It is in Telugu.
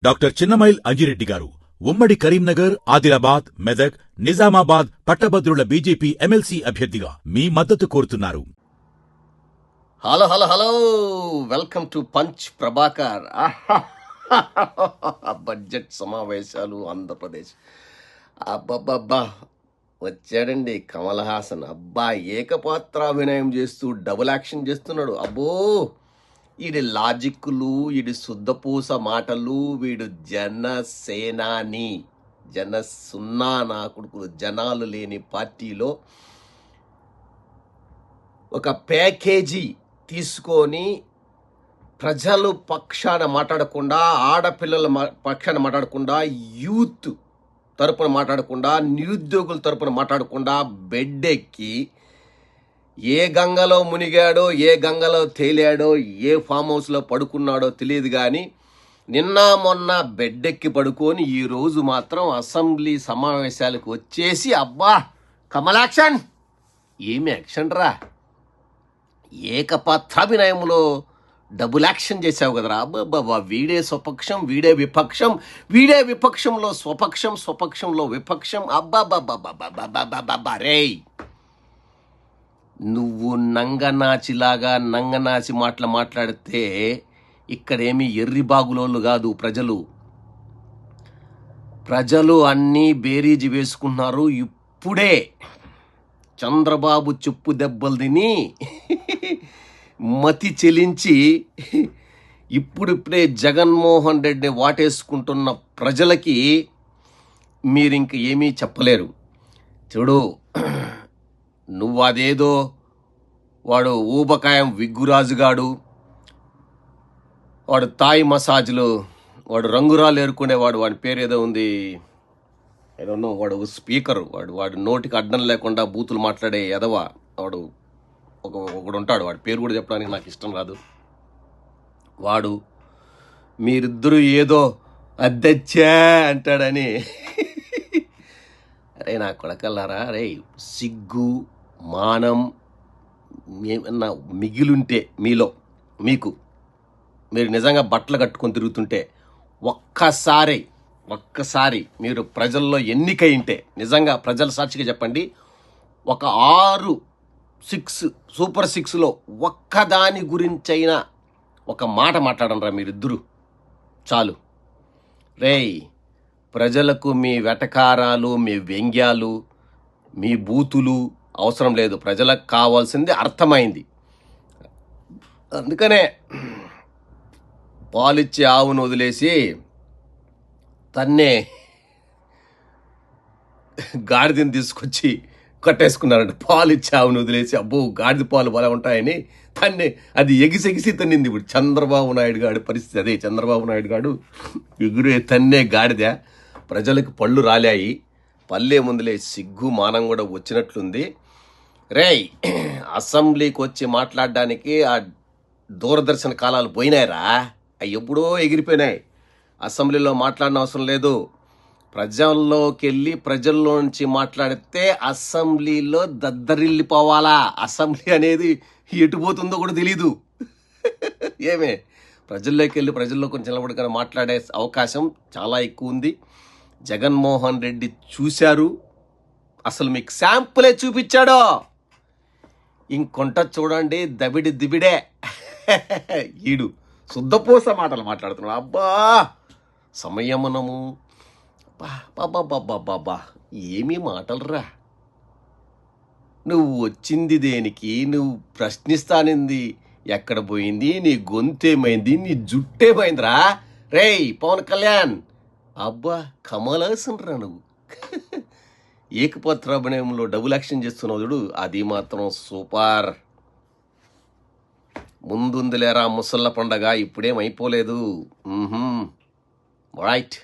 డాక్టర్ చిన్నమైల్ అంజిరెడ్డి గారు ఉమ్మడి కరీంనగర్, ఆదిలాబాద్, మెదక్, నిజామాబాద్ పట్టభద్రుల బీజేపీ ఎమ్మెల్సీ అభ్యర్థిగా మీ మద్దతు కోరుతున్నారు. Hello hello hello welcome to punch Prabhakar. Budget సమావేశాలు ఆంధ్రప్రదేశ్. అబ్బబ్బబ్బా వచ్చాడండి కమల్ హాసన్. అబ్బా ఏకపాత్రాభినయం చేస్తూ డబుల్ యాక్షన్ చేస్తున్నాడు. అబ్బో వీడి లాజిక్లు, వీడి శుద్ధపూస మాటలు, వీడు జనసేనాని, జన సున్నా నా కొడుకులు, జనాలు లేని పార్టీలో ఒక ప్యాకేజీ తీసుకొని ప్రజలు పక్షాన మాట్లాడకుండా, ఆడపిల్లల పక్షాన మాట్లాడకుండా, యూత్ తరపున మాట్లాడకుండా, నిరుద్యోగుల తరపున మాట్లాడకుండా బెడ్డెక్కి ఏ గంగలో మునిగాడో, ఏ గంగలో తేలాడో, ఏ ఫామ్ హౌస్లో పడుకున్నాడో తెలియదు. కానీ నిన్న మొన్న బెడ్డెక్కి పడుకొని ఈరోజు మాత్రం అసెంబ్లీ సమావేశాలకు వచ్చేసి అబ్బా కమల్ యాక్షన్. ఏమి యాక్షన్ రా, ఏకపాత్రాభినయంలో డబుల్ యాక్షన్ చేసావు కదరా. అబ్బాబా వీడే స్వపక్షం, వీడే విపక్షం, వీడే విపక్షంలో స్వపక్షం, స్వపక్షంలో విపక్షం. అబ్బాబాబాబాబాబాబాబా రేయ్, నువ్వు నంగనాచిలాగా నంగనాచి మాట్లాడితే ఇక్కడేమి ఎర్రిబాగులోళ్ళు కాదు ప్రజలు అన్నీ బేరీజు వేసుకున్నారు. ఇప్పుడే చంద్రబాబు చెప్పు దెబ్బలు తిని మతి చెలించి ఇప్పుడిప్పుడే జగన్మోహన్ రెడ్డిని వాటేసుకుంటున్న ప్రజలకి మీరింక ఏమీ చెప్పలేరు. చూడు, నువ్వు అదేదో వాడు ఊబకాయం విగ్గురాజుగాడు, వాడు తాయి మసాజ్లు, వాడు రంగురాలు ఏరుకునేవాడు, వాడి పేరు ఏదో ఉంది, ఏదన్నా, వాడు స్పీకరు, వాడు నోటికి అడ్డం లేకుండా బూతులు మాట్లాడే ఎదవ వాడు ఒకడు ఉంటాడు. వాడి పేరు కూడా చెప్పడానికి నాకు ఇష్టం రాదు. వాడు మీరిద్దరూ ఏదో అద్దెచ్చా అంటాడని. అరే నా కొడకల్లారా, అరే సిగ్గు మానం ఏమన్నా మిగిలుంటే మీలో, మీరు నిజంగా బట్టలు కట్టుకొని తిరుగుతుంటే ఒక్కసారి మీరు ప్రజల్లో ఎన్నికయింటే, నిజంగా ప్రజల సాక్షిగా చెప్పండి, ఒక 6 సూపర్ 6లో ఒక్కదాని గురించైనా ఒక మాట మాట్లాడంరా మీరిద్దరూ చాలు. రేయ్, ప్రజలకు మీ వెటకారాలు, మీ వ్యంగ్యాలు, మీ బూతులు అవసరం లేదు. ప్రజలకు కావాల్సింది అర్థమైంది. అందుకనే పాలిచ్చే ఆవును వదిలేసి తన్నే గాడిదని తీసుకొచ్చి కట్టేసుకున్నారంట. పాలు ఇచ్చే ఆవును వదిలేసి, అబ్బో గాడిద పాలు బాగా ఉంటాయని తన్నే అది ఎగిసెగిసి తన్నింది. ఇప్పుడు చంద్రబాబు నాయుడు గాడి పరిస్థితి అదే. చంద్రబాబు నాయుడు గాడు ఎగురే తన్నే గాడిద. ప్రజలకు పళ్ళు రాలాయి, పల్లె ముందులే సిగ్గు మానం కూడా వచ్చినట్లుంది. రేయ్, అసెంబ్లీకి వచ్చి మాట్లాడడానికి ఆ దూరదర్శన కాలాలు పోయినాయిరా, అవి ఎప్పుడో ఎగిరిపోయినాయి. అసెంబ్లీలో మాట్లాడిన అవసరం లేదు. ప్రజల్లోకి వెళ్ళి ప్రజల్లోంచి మాట్లాడితే అసెంబ్లీలో దద్దరిల్లిపోవాలా. అసెంబ్లీ అనేది ఎటుపోతుందో కూడా తెలీదు. ఏమే, ప్రజల్లోకి వెళ్ళి ప్రజల్లో కొంచెం నిలబడుకొని మాట్లాడే అవకాశం చాలా ఎక్కువ ఉంది. జగన్మోహన్ రెడ్డి చూశారు, అసలు మీకు శాంపులే చూపించాడో. ఇంకొంట చూడండి, దిబిడే ఈడు శుద్ధపూస మాటలు మాట్లాడుతున్నాడు. అబ్బా సంయమనము, బాబా ఏమీ మాటలురా. నువ్వు వచ్చింది దేనికి? నువ్వు ప్రశ్నిస్తానింది ఎక్కడ పోయింది? నీ గొంతేమైంది? నీ జుట్టేమైందిరా? రేయ్ పవన్ కళ్యాణ్, అబ్బా కమల్ హాసన్ రా నువ్వు. ఏకపాత్రాభినయంలో డబుల్ యాక్షన్ చేస్తున్నావు చూడు, అది మాత్రం సూపర్. ముందుందిలేరా ముసళ్ళ పండగ, ఇప్పుడేం అయిపోలేదు. రైట్.